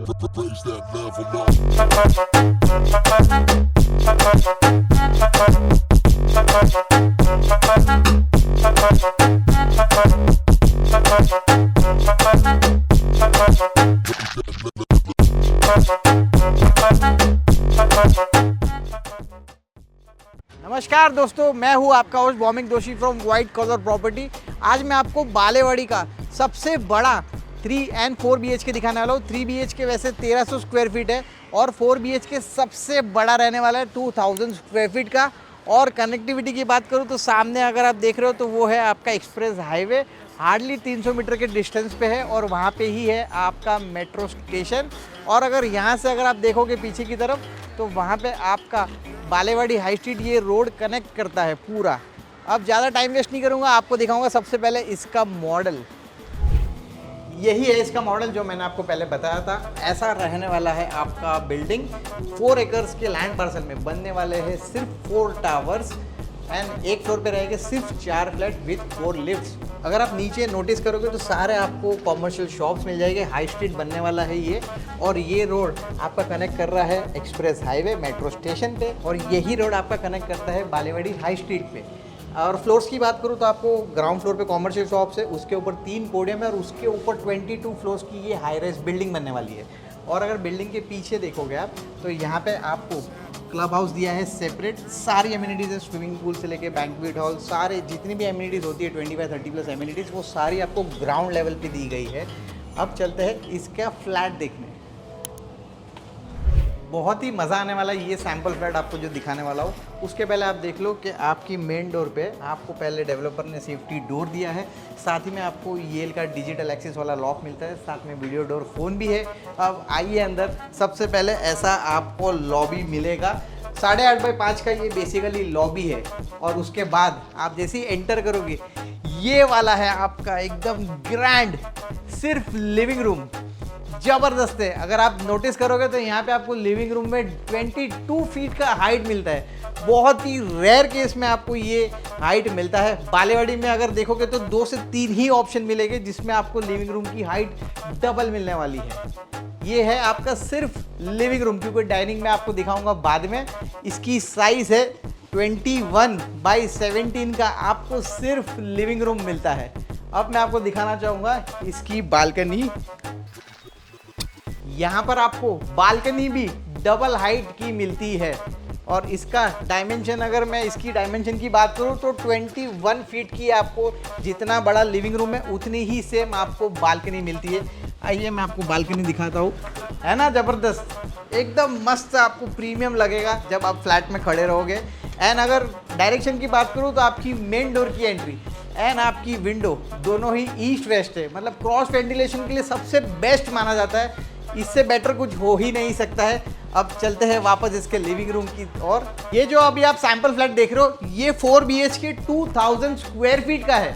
Raise that level up. नमस्कार दोस्तों, मैं हूं आपका होस्ट भौमिक दोषी फ्रॉम व्हाइट कलर प्रॉपर्टी। आज मैं आपको बालेवाड़ी का सबसे बड़ा 3 एंड 4 BHK दिखाने वाला हूं। 3 BHK वैसे 1300 स्क्वायर फीट है और 4 BHK सबसे बड़ा रहने वाला है 2000 स्क्वायर फीट का। और कनेक्टिविटी की बात करूं तो सामने अगर आप देख रहे हो तो वो है आपका एक्सप्रेस हाईवे, हार्डली 300 मीटर के डिस्टेंस पे है और वहाँ पे ही है आपका मेट्रो स्टेशन। और अगर यहाँ से अगर आप देखोगे पीछे की तरफ तो वहाँ पे आपका बालेवाड़ी हाई स्ट्रीट ये रोड कनेक्ट करता है पूरा। अब ज़्यादा टाइम वेस्ट नहीं करूँगा, आपको दिखाऊंगा सबसे पहले इसका मॉडल। यही है इसका मॉडल जो मैंने आपको पहले बताया था। ऐसा रहने वाला है आपका बिल्डिंग। 4 एकर्स के लैंड पार्सल में बनने वाले हैं सिर्फ 4 टावर्स एंड एक फ्लोर पे रहेंगे सिर्फ 4 फ्लैट विथ 4 लिफ्ट्स। अगर आप नीचे नोटिस करोगे तो सारे आपको कॉमर्शियल शॉप्स मिल जाएंगे। हाई स्ट्रीट बनने वाला है ये, और ये रोड आपका कनेक्ट कर रहा है एक्सप्रेस हाईवे मेट्रो स्टेशन पे, और यही रोड आपका कनेक्ट करता है बालेवाड़ी हाई स्ट्रीट पे। और फ्लोर्स की बात करूँ तो आपको ग्राउंड फ्लोर पे कॉमर्शियल शॉप्स है, उसके ऊपर 3 पोडियम है और उसके ऊपर 22 फ्लोर्स की ये हाई राइज बिल्डिंग बनने वाली है। और अगर बिल्डिंग के पीछे देखोगे आप तो यहाँ पे आपको क्लब हाउस दिया है सेपरेट। सारी एमिनिटीज़ है, स्विमिंग पूल से लेके बैंक्वेट हॉल, सारे जितनी भी एमिनिटीज़ होती है 25-30+ एमिनिटीज़ वो सारी आपको ग्राउंड लेवल पे दी गई है। अब चलते हैं इसका फ्लैट देखने। बहुत ही मज़ा आने वाला ये सैम्पल फ्लैट आपको जो दिखाने वाला हूँ। उसके पहले आप देख लो कि आपकी मेन डोर पे आपको पहले डेवलपर ने सेफ्टी डोर दिया है, साथ ही में आपको येल का डिजिटल एक्सेस वाला लॉक मिलता है, साथ में वीडियो डोर फ़ोन भी है। अब आइए अंदर। सबसे पहले ऐसा आपको लॉबी मिलेगा। 8.5 बाई 5 का ये बेसिकली लॉबी है। और उसके बाद आप जैसे ही एंटर करोगे ये वाला है आपका एकदम ग्रैंड सिर्फ लिविंग रूम। ज़बरदस्त है। अगर आप नोटिस करोगे तो यहाँ पे आपको लिविंग रूम में 22 फीट का हाइट मिलता है। बहुत ही रेयर केस में आपको ये हाइट मिलता है। बालेवाड़ी में अगर देखोगे तो 2 से 3 ही ऑप्शन मिलेंगे जिसमें आपको लिविंग रूम की हाइट डबल मिलने वाली है। ये है आपका सिर्फ लिविंग रूम, क्योंकि डाइनिंग में आपको दिखाऊंगा बाद में। इसकी साइज़ है 21/17 का, आपको सिर्फ लिविंग रूम मिलता है। अब मैं आपको दिखाना चाहूँगा इसकी बालकनी। यहाँ पर आपको बालकनी भी डबल हाइट की मिलती है। और इसका डायमेंशन, अगर मैं इसकी डायमेंशन की बात करूँ तो 21 फीट की आपको जितना बड़ा लिविंग रूम है उतनी ही सेम आपको बालकनी मिलती है। आइए मैं आपको बालकनी दिखाता हूँ। है ना ज़बरदस्त, एकदम मस्त आपको प्रीमियम लगेगा जब आप फ्लैट में खड़े रहोगे। एंड अगर डायरेक्शन की बात करूँ तो आपकी मेन डोर की एंट्री एंड आपकी विंडो दोनों ही ईस्ट वेस्ट है, मतलब क्रॉस वेंटिलेशन के लिए सबसे बेस्ट माना जाता है। इससे बेटर कुछ हो ही नहीं सकता है। अब चलते हैं वापस इसके लिविंग रूम की ओर। ये जो अभी आप सैंपल फ्लैट देख रहे हो ये 4 BHK 2000 स्क्वायर फीट का है।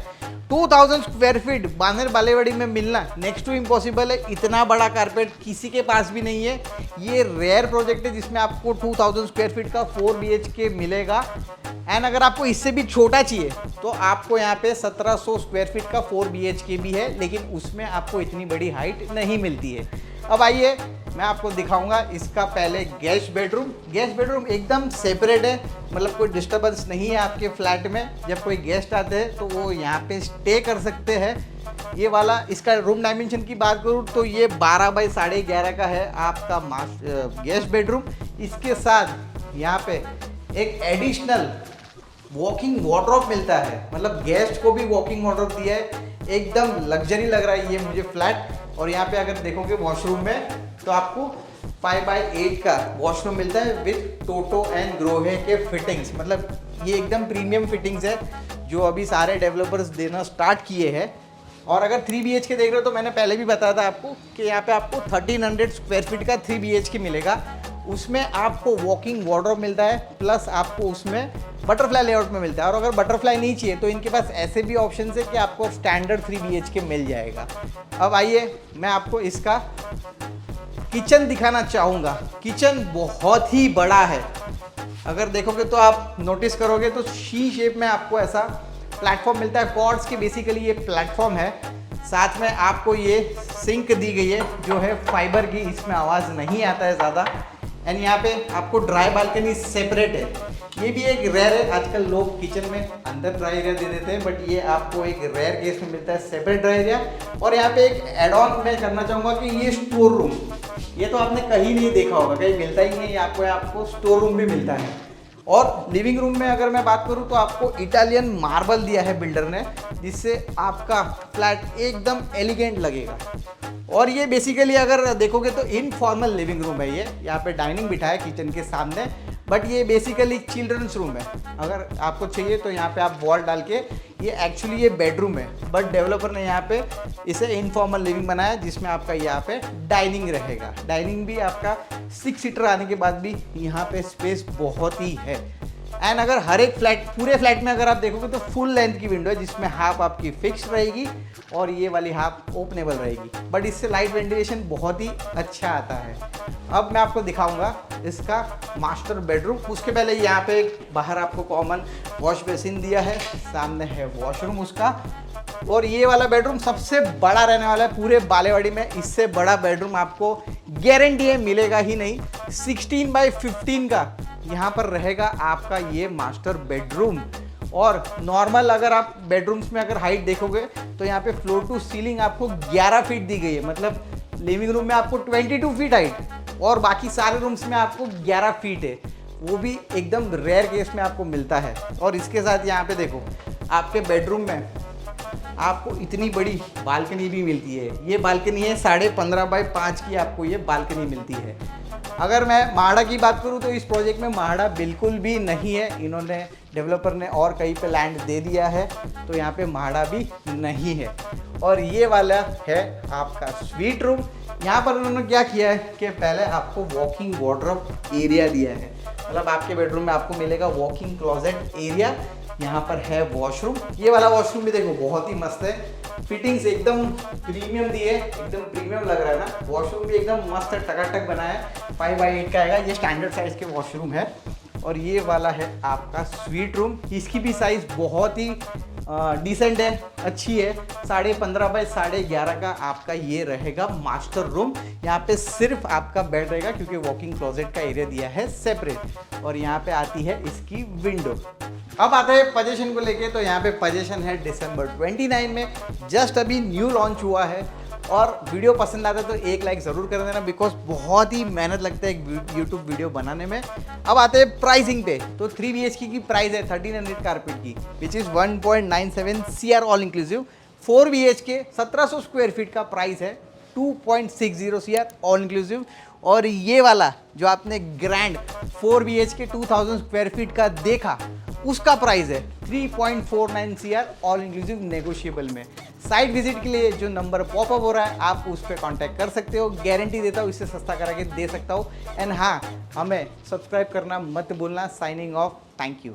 2000 स्क्वायर फीट बानर बालेवाड़ी में मिलना नेक्स्ट टू इम्पॉसिबल है। इतना बड़ा कारपेट किसी के पास भी नहीं है। ये रेयर प्रोजेक्ट है जिसमें आपको 2000 स्क्वायर फीट का 4 BHK मिलेगा। एंड अगर आपको इससे भी छोटा चाहिए तो आपको यहाँ पे 1700 स्क्वायर फीट का 4 BHK भी है, लेकिन उसमें आपको इतनी बड़ी हाइट नहीं मिलती है। अब आइए मैं आपको दिखाऊंगा इसका पहले गेस्ट बेडरूम। गेस्ट बेडरूम एकदम सेपरेट है, मतलब कोई डिस्टर्बेंस नहीं है आपके फ्लैट में। जब कोई गेस्ट आते हैं तो वो यहाँ पे स्टे कर सकते हैं। ये वाला इसका रूम डायमेंशन की बात करूँ तो ये 12 बाई 11.5 का है आपका गेस्ट बेडरूम। इसके साथ यहाँ पे एक एडिशनल वॉकिंग वार्डरोब मिलता है, मतलब गेस्ट को भी वॉकिंग वार्डरोब दिया है। एकदम लग्जरी लग रहा है ये मुझे फ्लैट। और यहाँ पे अगर देखोगे वॉशरूम में तो आपको 5/8 का वॉशरूम मिलता है विथ टोटो एंड ग्रोहे के फिटिंग्स। मतलब ये एकदम प्रीमियम फिटिंग्स है जो अभी सारे डेवलपर्स देना स्टार्ट किए हैं। और अगर 3 BHK देख रहे हो तो मैंने पहले भी बताया था आपको कि यहाँ पे आपको 1300 स्क्वायर फीट का 3 BHK मिलेगा। उसमें आपको वॉकिंग वार्डरोब मिलता है, प्लस आपको उसमें बटरफ्लाई लेआउट में मिलता है। और अगर बटरफ्लाई नहीं चाहिए तो इनके पास ऐसे भी ऑप्शन है कि आपको स्टैंडर्ड 3 BHK मिल जाएगा। अब आइए मैं आपको इसका किचन दिखाना चाहूँगा। किचन बहुत ही बड़ा है। अगर देखोगे तो आप नोटिस करोगे तो सी शेप में आपको ऐसा प्लेटफॉर्म मिलता है। कॉर्ड्स की बेसिकली ये प्लेटफॉर्म है। साथ में आपको ये सिंक दी गई है जो है फाइबर की, इसमें आवाज़ नहीं आता है ज़्यादा। एंड यहाँ पे आपको ड्राई बालकनी सेपरेट है। ये भी एक रेयर है, आजकल लोग किचन में अंदर ड्राई एरिया दे देते हैं, बट ये आपको एक रेयर केस में मिलता है सेपरेट ड्राई एरिया। और यहाँ पे एक एड ऑन मैं करना चाहूँगा कि ये स्टोर रूम, ये तो आपने कहीं नहीं देखा होगा, कहीं मिलता ही नहीं, आपको स्टोर रूम भी मिलता है। और लिविंग रूम में अगर मैं बात करूं तो आपको इटालियन मार्बल दिया है बिल्डर ने, जिससे आपका फ्लैट एकदम एलिगेंट लगेगा। और ये बेसिकली अगर देखोगे तो इनफॉर्मल लिविंग रूम है ये। यहाँ पे डाइनिंग बिठा है किचन के सामने, बट ये बेसिकली चिल्ड्रंस रूम है। अगर आपको चाहिए तो यहाँ पे आप वॉल डाल के, ये एक्चुअली ये बेडरूम है, बट डेवलपर ने यहाँ पे इसे इनफॉर्मल लिविंग बनाया, जिसमें आपका यहाँ पे डाइनिंग रहेगा। डाइनिंग भी आपका 6 सीटर आने के बाद भी यहाँ पे स्पेस बहुत ही है। एंड अगर हर एक फ्लैट, पूरे फ्लैट में अगर आप देखोगे तो फुल लेंथ की विंडो है, जिसमें हाफ आपकी फिक्स रहेगी और ये वाली हाफ ओपनेबल रहेगी, बट इससे लाइट वेंटिलेशन बहुत ही अच्छा आता है। अब मैं आपको दिखाऊंगा इसका मास्टर बेडरूम। उसके पहले यहाँ पे बाहर आपको कॉमन वॉश बेसिन दिया है, सामने है वॉशरूम उसका। और ये वाला बेडरूम सबसे बड़ा रहने वाला है पूरे बालेवाड़ी में। इससे बड़ा बेडरूम आपको गारंटी है मिलेगा ही नहीं। 16x15 का यहाँ पर रहेगा आपका ये मास्टर बेडरूम। और नॉर्मल अगर आप बेडरूम्स में अगर हाइट देखोगे तो यहाँ पे फ्लोर टू सीलिंग आपको 11 फीट दी गई है। मतलब लिविंग रूम में आपको 22 फीट हाइट और बाकी सारे रूम्स में आपको 11 फीट है, वो भी एकदम रेयर केस में आपको मिलता है। और इसके साथ यहाँ पे देखो आपके बेडरूम में आपको इतनी बड़ी बालकनी भी मिलती है। ये बालकनी है 15.5x5 की, आपको ये बालकनी मिलती है। अगर मैं महाड़ा की बात करूं तो इस प्रोजेक्ट में महाड़ा बिल्कुल भी नहीं है। इन्होंने डेवलपर ने और कहीं पे लैंड दे दिया है, तो यहाँ पे महाड़ा भी नहीं है। और ये वाला है आपका स्वीट रूम। यहाँ पर उन्होंने क्या किया है कि पहले आपको वॉकिंग वार्डरोब एरिया दिया है। मतलब आपके बेडरूम में आपको मिलेगा वॉकिंग क्लोजेट एरिया। यहाँ पर है वॉशरूम। ये वाला वॉशरूम भी देखो बहुत ही मस्त है, फिटिंग्स एकदम प्रीमियम दी है, एकदम प्रीमियम लग रहा है ना। वॉशरूम भी एकदम मस्त टकाटक बना है, 5x8 का आएगा, ये स्टैंडर्ड साइज के वॉशरूम है। और ये वाला है आपका स्वीट रूम, इसकी भी साइज़ बहुत ही डिसेंट है, अच्छी है। 15.5x11 का आपका ये रहेगा मास्टर रूम। यहाँ पे सिर्फ आपका बेड रहेगा क्योंकि वॉकिंग क्लोजेट का एरिया दिया है सेपरेट। और यहाँ पे आती है इसकी विंडो। अब आते हैं पोजीशन को लेके, तो यहाँ पे पोजीशन है दिसंबर 29 में, जस्ट अभी न्यू लॉन्च हुआ है। और वीडियो पसंद आता है तो एक लाइक ज़रूर कर देना, बिकॉज बहुत ही मेहनत लगता है एक यूट्यूब वीडियो बनाने में। अब आते हैं प्राइसिंग पे, तो 3 BHK की प्राइस है 1300 कारपेट की, which is 1.97 CR all inclusive. 4 BHK 1700 square feet का प्राइस है 2.60 CR ऑल इंक्लूसिव। और ये वाला जो आपने ग्रैंड 4 BHK 2000 स्क्वायर फीट का देखा, उसका प्राइस है 3.49 CR ऑल इंक्लूसिव नेगोशिएबल में। साइट विजिट के लिए जो नंबर पॉपअप हो रहा है आप उस पर कांटेक्ट कर सकते हो। गारंटी देता हूँ इससे सस्ता करा के दे सकता हूँ। एंड हाँ, हमें सब्सक्राइब करना मत भूलना। Signing off, thank you.